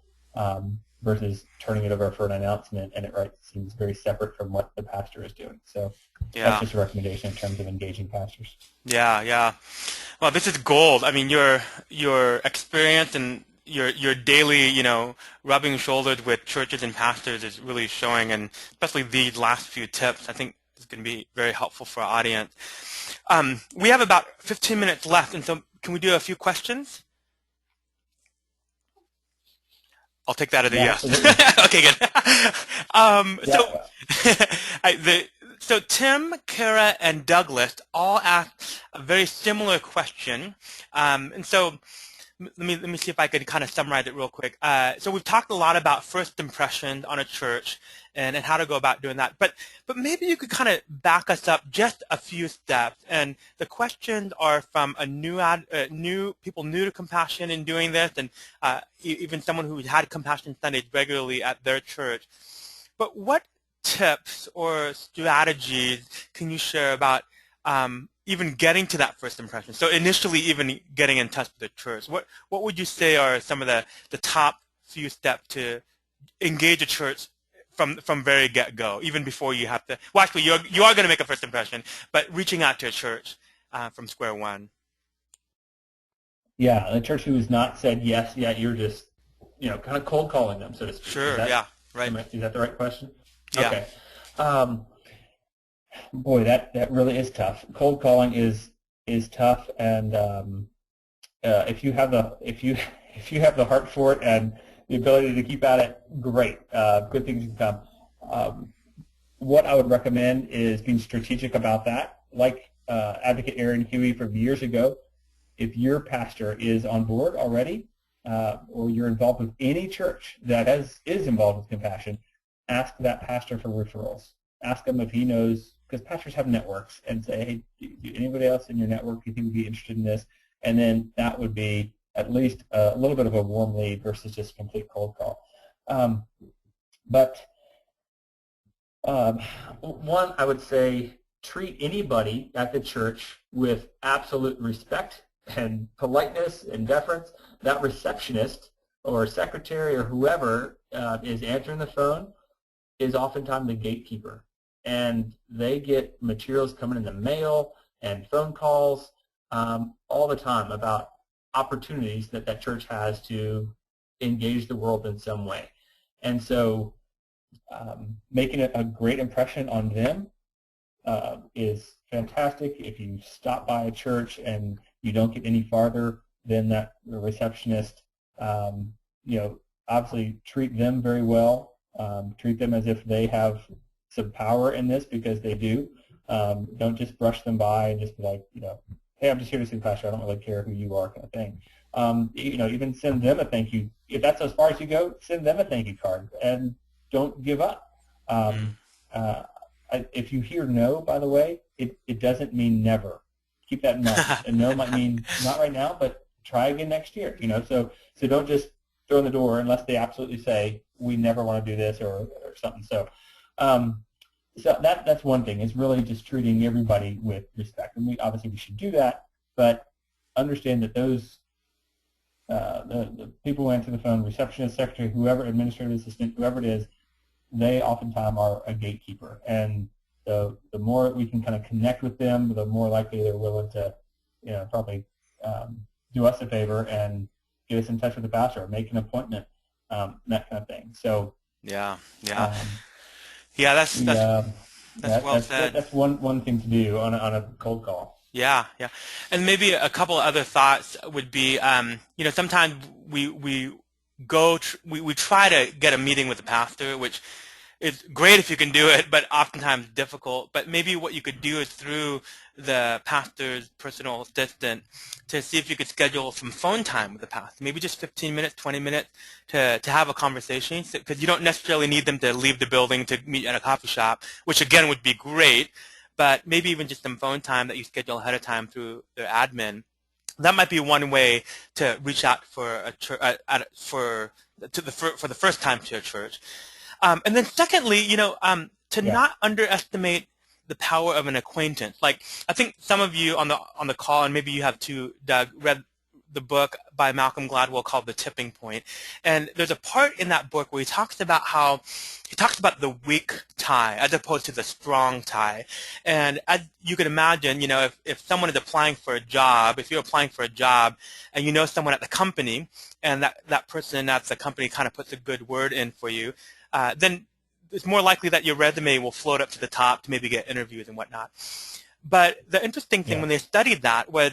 versus turning it over for an announcement and it seems very separate from what the pastor is doing. So that's just a recommendation in terms of engaging pastors. Yeah. Well, this is gold. I mean, your experience and your daily, rubbing shoulders with churches and pastors is really showing, and especially these last few tips, I think is going to be very helpful for our audience. We have about 15 minutes left, and so can we do a few questions? I'll take that as a yes. Okay, good. So Tim, Kara, and Douglas all asked a very similar question, and so let me see if I could kind of summarize it real quick. So we've talked a lot about first impressions on a church and how to go about doing that. But maybe you could kind of back us up just a few steps. And the questions are from people new to Compassion in doing this, and even someone who had Compassion Sundays regularly at their church. But what tips or strategies can you share about even getting to that first impression? So initially, even getting in touch with the church, what would you say are some of the top few steps to engage a church from very get-go, even before you have to? Well, actually, you are going to make a first impression, but reaching out to a church from square one. Yeah, the church who has not said yes yet, you're just kind of cold calling them, so to speak. Sure. Yeah. Right. Is that the right question? Yeah. Okay. Boy, that really is tough. Cold calling is tough, and if you have the if you if you have the heart for it and the ability to keep at it, great. Good things can come. Um, what I would recommend is being strategic about that. Like Advocate Aaron Huey from years ago, if your pastor is on board already, or you're involved with any church that is involved with compassion, ask that pastor for referrals. Ask him if he knows, because pastors have networks, and say, hey, do anybody else in your network you think would be interested in this? And then that would be at least a little bit of a warm lead versus just a complete cold call. But one, I would say treat anybody at the church with absolute respect and politeness and deference. That receptionist or secretary or whoever is answering the phone is oftentimes the gatekeeper. And they get materials coming in the mail and phone calls all the time about opportunities that that church has to engage the world in some way. And so making a great impression on them is fantastic. If you stop by a church and you don't get any farther than that receptionist, obviously treat them very well. Treat them as if they have some power in this, because they do. Don't just brush them by and just be like, hey, I'm just here to see the pastor. I don't really care who you are, kind of thing. Even send them a thank you. If that's as far as you go, send them a thank you card, and don't give up. If you hear no, by the way, it doesn't mean never. Keep that in mind. And no might mean not right now, but try again next year. So don't just throw in the door unless they absolutely say we never want to do this or something. So that's one thing, is really just treating everybody with respect. And obviously we should do that, but understand that those the people who answer the phone, receptionist, secretary, whoever, administrative assistant, whoever it is, they oftentimes are a gatekeeper. And the more we can kind of connect with them, the more likely they're willing to, probably do us a favor and get us in touch with the pastor or make an appointment, that kind of thing. So Yeah. That's well said. That's one thing to do on a cold call. Yeah. And maybe a couple of other thoughts would be, sometimes we try to get a meeting with the pastor, which is great if you can do it, but oftentimes difficult. But maybe what you could do is through the pastor's personal assistant to see if you could schedule some phone time with the pastor, maybe just 15 minutes, 20 minutes to have a conversation, because you don't necessarily need them to leave the building to meet at a coffee shop, which again would be great, but maybe even just some phone time that you schedule ahead of time through their admin. That might be one way to reach out for the first time to a church. And then secondly, not underestimate the power of an acquaintance. Like, I think some of you on the call, and maybe you have too, Doug, read the book by Malcolm Gladwell called The Tipping Point. And there's a part in that book where he talks about the weak tie as opposed to the strong tie. And as you can imagine, if someone is applying for a job, if you're applying for a job and you know someone at the company, and that person at the company kind of puts a good word in for you, then it's more likely that your resume will float up to the top to maybe get interviews and whatnot. But the interesting thing when they studied that was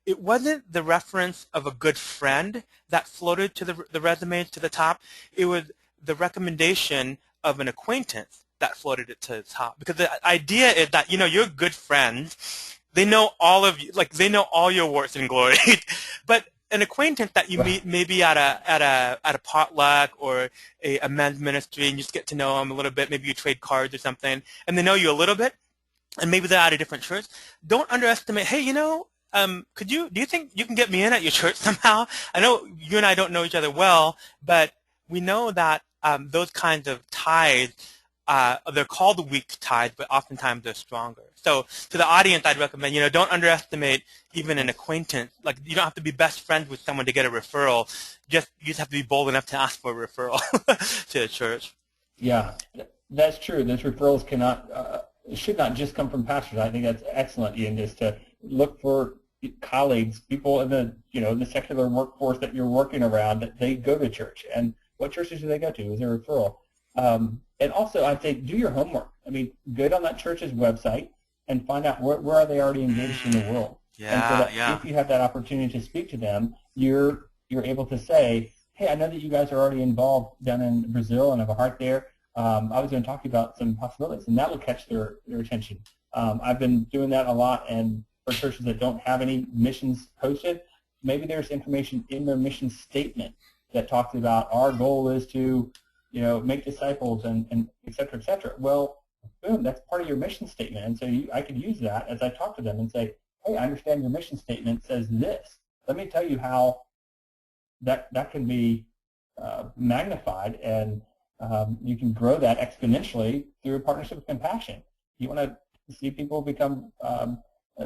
it wasn't the reference of a good friend that floated to the resume to the top. It was the recommendation of an acquaintance that floated it to the top. Because the idea is that, your good friends, they know all of you, like they know all your warts and glories. But an acquaintance that you meet maybe at a potluck or a men's ministry, and you just get to know them a little bit, maybe you trade cards or something, and they know you a little bit, and maybe they're at a different church. Don't underestimate, hey, do you think you can get me in at your church somehow? I know you and I don't know each other well, but we know that those kinds of ties, they're called weak ties, but oftentimes they're stronger. So to the audience, I'd recommend, don't underestimate even an acquaintance. Like, you don't have to be best friends with someone to get a referral. You just have to be bold enough to ask for a referral to a church. Yeah, that's true. Those referrals should not just come from pastors. I think that's excellent, Ian, just to look for colleagues, people in the secular workforce that you're working around, that they go to church. And what churches do they go to? Is there a referral? And also, I'd say do your homework. I mean, go on that church's website and find out where are they already engaged in the world. And so Yeah, that yeah. if you have that opportunity to speak to them, you're able to say, hey, I know that you guys are already involved down in Brazil and have a heart there. I was going to talk to you about some possibilities, and that will catch their attention. I've been doing that a lot, and for churches that don't have any missions posted, maybe there's information in their mission statement that talks about our goal is to, make disciples and et cetera, et cetera. Well, boom, that's part of your mission statement, and so I could use that as I talk to them and say, hey, I understand your mission statement says this. Let me tell you how that can be magnified, and you can grow that exponentially through a partnership with compassion. You want to see people become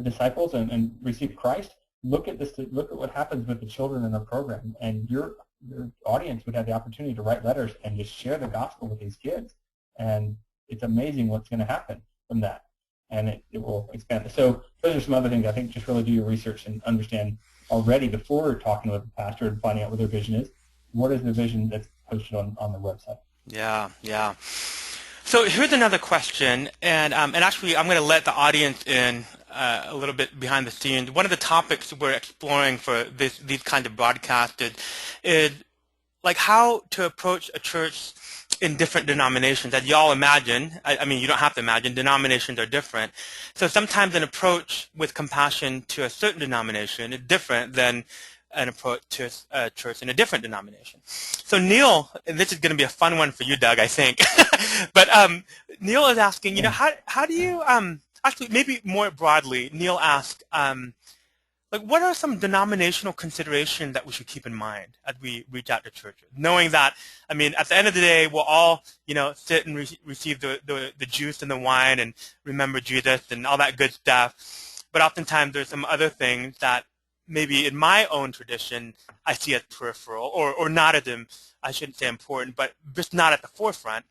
disciples and receive Christ? Look at this. Look at what happens with the children in the program, and your audience would have the opportunity to write letters and just share the gospel with these kids. And it's amazing what's going to happen from that, and it will expand. So those are some other things I think. Just really do your research and understand already before talking with the pastor and finding out what their vision is. What is the vision that's posted on the website? Yeah, yeah. So here's another question, and actually I'm going to let the audience in a little bit behind the scenes. One of the topics we're exploring for these kinds of broadcasts is like how to approach a church in different denominations. As y'all imagine, I mean, you don't have to imagine, denominations are different. So sometimes an approach with compassion to a certain denomination is different than an approach to a church in a different denomination. So Neil, and this is going to be a fun one for you, Doug, I think. But Neil is asking, how do you, actually maybe more broadly, Neil asked, like, what are some denominational considerations that we should keep in mind as we reach out to churches? Knowing that, I mean, at the end of the day, we'll all, sit and receive the juice and the wine and remember Jesus and all that good stuff. But oftentimes there's some other things that maybe in my own tradition I see as peripheral or not as, I shouldn't say important, but just not at the forefront.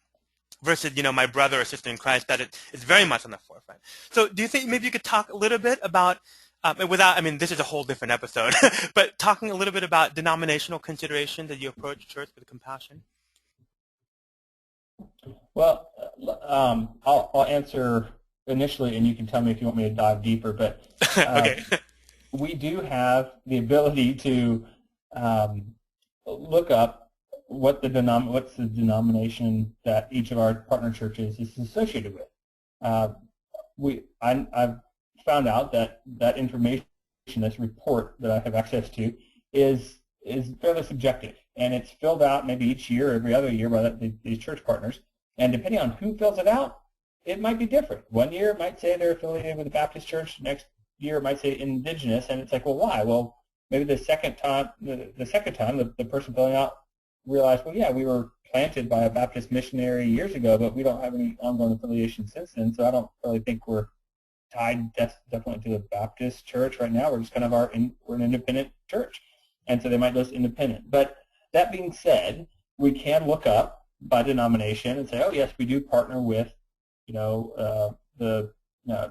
Versus, my brother or sister in Christ, that it's very much on the forefront. So do you think maybe you could talk a little bit about, this is a whole different episode, but talking a little bit about denominational considerations as you approach church with compassion? Well, I'll answer initially, and you can tell me if you want me to dive deeper, but Okay. We do have the ability to look up what's the denomination that each of our partner churches is associated with. I've found out that information, this report that I have access to, is fairly subjective, and it's filled out maybe each year, every other year by these church partners, and depending on who fills it out, it might be different. One year it might say they're affiliated with the Baptist Church. Next year it might say indigenous, and it's like, well, why? Well, maybe the second time the person filling out realized, well, yeah, we were planted by a Baptist missionary years ago, but we don't have any ongoing affiliation since then, so I don't really think we're tied definitely to the Baptist Church right now. We're just kind of we're an independent church, and so they might list independent. But that being said, we can look up by denomination and say, oh yes, we do partner with, the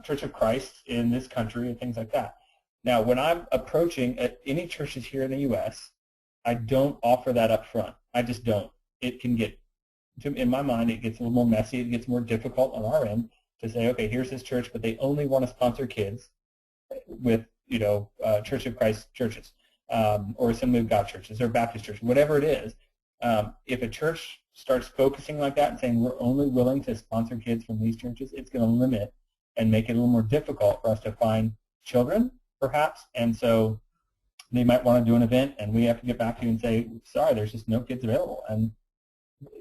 Church of Christ in this country and things like that. Now, when I'm approaching at any churches here in the U.S., I don't offer that up front. I just don't. It can get, in my mind, it gets a little more messy. It gets more difficult on our end to say, okay, here's this church, but they only want to sponsor kids with, Church of Christ churches, or Assembly of God churches, or Baptist church, whatever it is. If a church starts focusing like that and saying we're only willing to sponsor kids from these churches, it's going to limit and make it a little more difficult for us to find children, perhaps. And so they might want to do an event, and we have to get back to you and say, sorry, there's just no kids available, and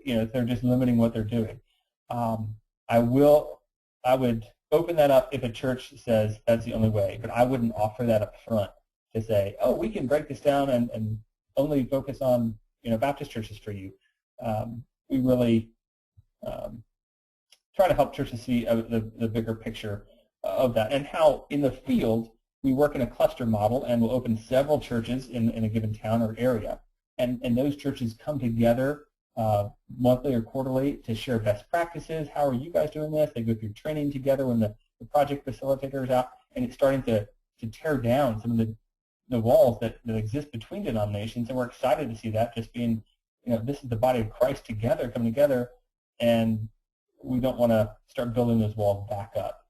they're just limiting what they're doing. I would open that up if a church says that's the only way, but I wouldn't offer that up front to say, oh, we can break this down and only focus on Baptist churches for you. We really try to help churches see the bigger picture of that, and how in the field we work in a cluster model, and we'll open several churches in a given town or area, and those churches come together monthly or quarterly to share best practices. How are you guys doing this? They go through training together when the project facilitator is out, and it's starting to tear down some of the walls that exist between denominations, and we're excited to see that just being, this is the body of Christ together, coming together, and we don't want to start building those walls back up.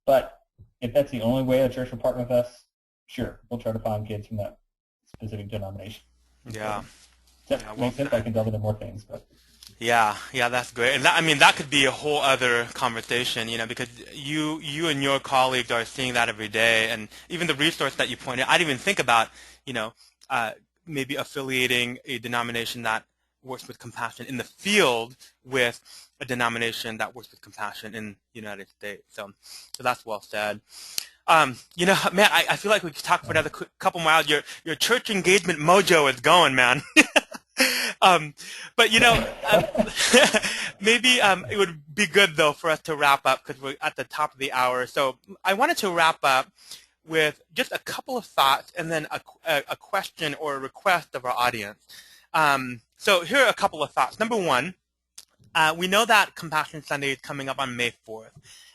But if that's the only way a church will partner with us, sure, we'll try to find kids from that specific denomination. Yeah. Does that make sense? I can delve into more things, but. Yeah, that's great. And that, I mean, that could be a whole other conversation, because you and your colleagues are seeing that every day, and even the resource that you pointed, I didn't even think about, maybe affiliating a denomination that works with compassion in the field with a denomination that works with compassion in the United States. So that's well said. Man, I feel like we could talk for another couple more hours. Your church engagement mojo is going, man. But maybe it would be good though for us to wrap up because we're at the top of the hour. So I wanted to wrap up with just a couple of thoughts and then a question or a request of our audience. So here are a couple of thoughts. Number one, we know that Compassion Sunday is coming up on May 4th.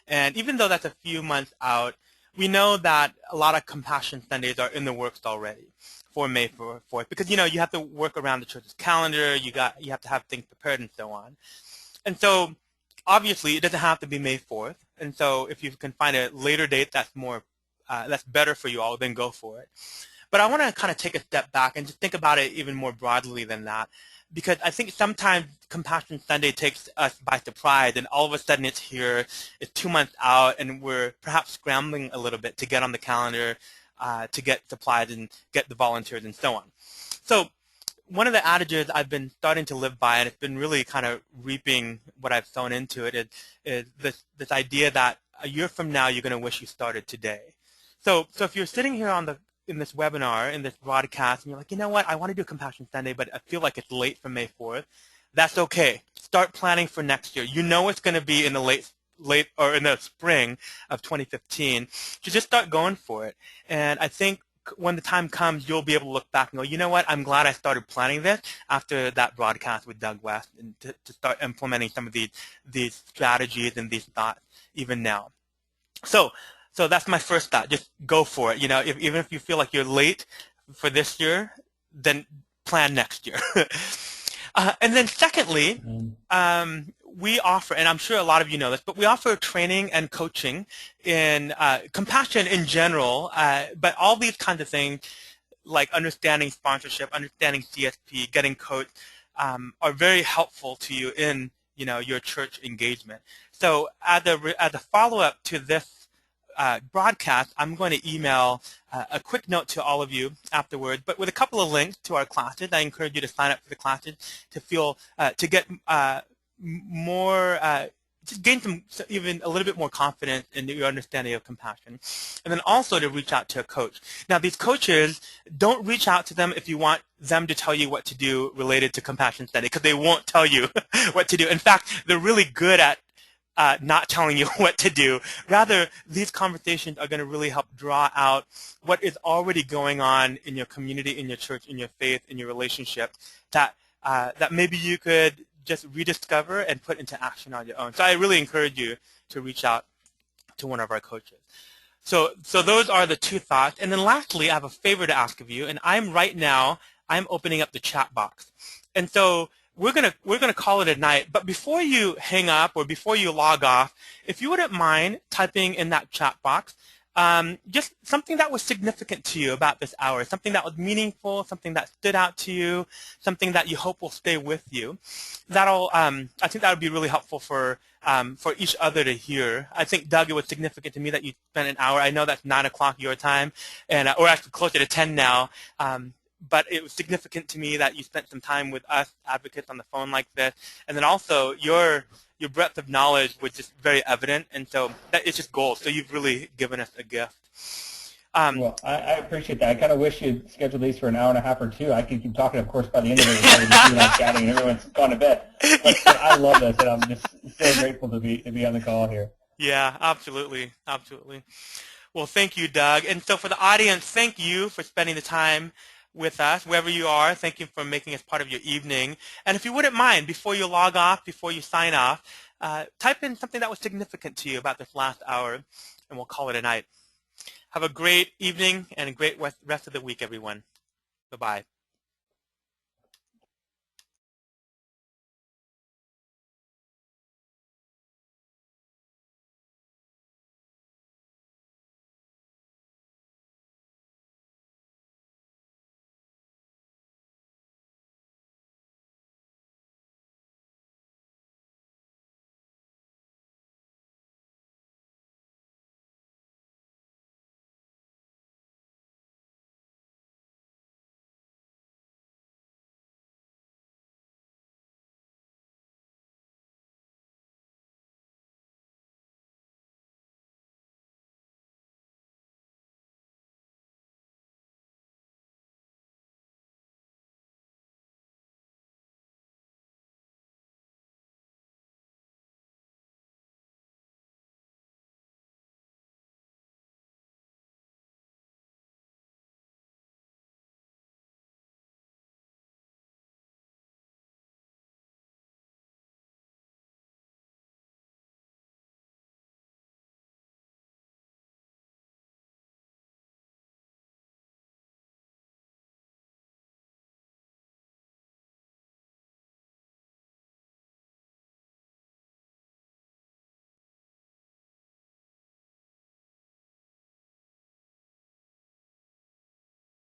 And even though that's a few months out, we know that a lot of Compassion Sundays are in the works already for May 4th because, you have to work around the church's calendar. You have to have things prepared and so on. And so obviously it doesn't have to be May 4th. And so if you can find a later date that's better for you all, then go for it. But I want to kind of take a step back and just think about it even more broadly than that, because I think sometimes Compassion Sunday takes us by surprise, and all of a sudden it's here, it's 2 months out, and we're perhaps scrambling a little bit to get on the calendar, to get supplies and get the volunteers and so on. So one of the adages I've been starting to live by, and it's been really kind of reaping what I've sown into it, is this idea that a year from now you're going to wish you started today. So if you're sitting here in this webinar, in this broadcast, and you're like, you know what, I want to do Compassion Sunday, but I feel like it's late for May 4th, that's okay. Start planning for next year. You know it's going to be in the late or in the spring of 2015. So just start going for it. And I think when the time comes, you'll be able to look back and go, you know what, I'm glad I started planning this after that broadcast with Doug West, and to start implementing some of these strategies and these thoughts even now. So that's my first thought. Just go for it. Even if you feel like you're late for this year, then plan next year. And then secondly, we offer, and I'm sure a lot of you know this, but we offer training and coaching in compassion in general, but all these kinds of things like understanding sponsorship, understanding CSP, getting coached, are very helpful to you in your church engagement. So as a follow-up to this broadcast, I'm going to email a quick note to all of you afterwards, but with a couple of links to our classes. I encourage you to sign up for the classes to get more, just gain even a little bit more confidence in your understanding of compassion, and then also to reach out to a coach. Now, these coaches, don't reach out to them if you want them to tell you what to do related to Compassion Sunday, because they won't tell you what to do. In fact, they're really good at not telling you what to do. Rather, these conversations are going to really help draw out what is already going on in your community, in your church, in your faith, in your relationship, that maybe you could just rediscover and put into action on your own. So I really encourage you to reach out to one of our coaches. So those are the two thoughts. And then lastly, I have a favor to ask of you, and I'm opening up the chat box. And so we're gonna call it a night, but before you hang up or before you log off, if you wouldn't mind typing in that chat box just something that was significant to you about this hour, something that was meaningful, something that stood out to you, something that you hope will stay with you. That'll I think that would be really helpful for each other to hear. I think, Doug, it was significant to me that you spent an hour. I know that's 9 o'clock your time, and or actually closer to 10 now. But it was significant to me that you spent some time with us advocates on the phone like this, and then also your breadth of knowledge was just very evident, and so it's just gold. So you've really given us a gift. Well, I appreciate that. I kind of wish you'd schedule these for an hour and a half or two. I could keep talking, of course, by the end of it, we're probably chatting and everyone's gone to bed. But I love this, and I'm just so grateful to be on the call here. Yeah, absolutely, absolutely. Well, thank you, Doug. And so for the audience, thank you for spending the time with us, wherever you are. Thank you for making us part of your evening. And if you wouldn't mind, before you log off, before you sign off, type in something that was significant to you about this last hour, and we'll call it a night. Have a great evening and a great rest of the week, everyone. Bye-bye.